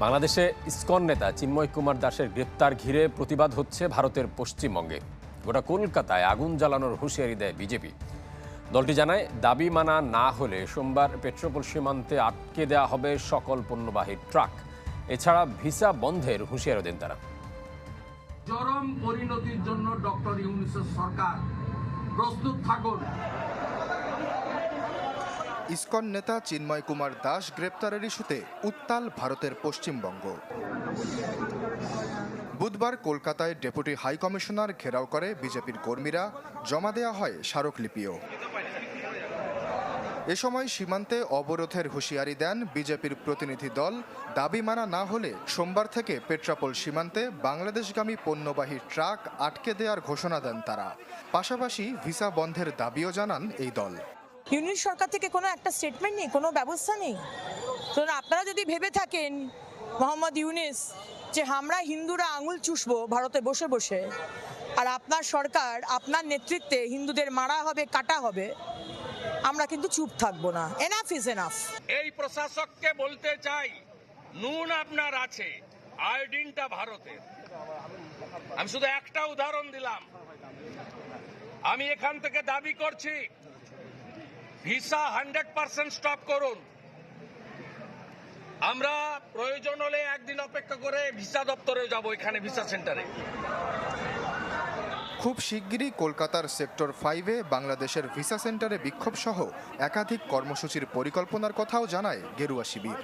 বাংলাদেশে ইসকন নেতা চিন্ময় কুমার দাসের গ্রেপ্তার ঘিরে প্রতিবাদ হচ্ছে ভারতের পশ্চিমবঙ্গে। গোটা কলকাতায় আগুন জ্বালানোর হুঁশিয়ারি দেয় বিজেপি। দলটি জানায়, দাবি মানা না হলে সোমবার পেট্রোপোল সীমান্তে আটকে দেওয়া হবে সকল পণ্যবাহী ট্রাক। এছাড়া ভিসা বন্ধের হুঁশিয়ারি দেন তারা। চরম পরিণতির জন্য ডক্টর ইউনূসের সরকার প্রস্তুত থাকুন। ইসকন নেতা চিন্ময় কুমার দাস গ্রেপ্তারের ইস্যুতে উত্তাল ভারতের পশ্চিমবঙ্গ। বুধবার কলকাতায় ডেপুটি হাই কমিশনার ঘেরাও করে বিজেপির কর্মীরা, জমা দেয়া হয় স্মারকলিপিও। এ সময় সীমান্তে অবরোধের হুঁশিয়ারি দেন বিজেপির প্রতিনিধি দল। দাবি মানা না হলে সোমবার থেকে পেট্রাপোল সীমান্তে বাংলাদেশগামী পণ্যবাহী ট্রাক আটকে দেওয়ার ঘোষণা দেন তারা। পাশাপাশি ভিসা বন্ধের দাবিও জানান এই দল। ইউনিট সরকার থেকে কোনো একটা স্টেটমেন্ট নেই, কোনো ব্যবস্থা নেই। তো আপনারা যদি ভেবে থাকেন মোহাম্মদ ইউনূস যে আমরা হিন্দুরা আঙুল চুষবো ভারতে বসে বসে, আর আপনার সরকার আপনার নেতৃত্বে হিন্দুদের মারা হবে, কাটা হবে, আমরা কিন্তু চুপ থাকবো না। Enough is enough. এই প্রশাসককে বলতে চাই, নুন আপনার আছে, আয়োডিনটা ভারতের। আমি শুধু একটা উদাহরণ দিলাম। আমি এখান থেকে দাবি করছি, ভিসা 100% স্টপ করুন। আমরা প্রয়োজন হলে একদিন অপেক্ষা করে ভিসা দপ্তরে যাব, এখানে ভিসা সেন্টারে। খুব শিগগিরই কলকাতার সেক্টর 5-এ বাংলাদেশের ভিসা সেন্টারে বিক্ষোভ সহ একাধিক কর্মসূচির পরিকল্পনার কথাও জানায় গেরুয়া শিবির।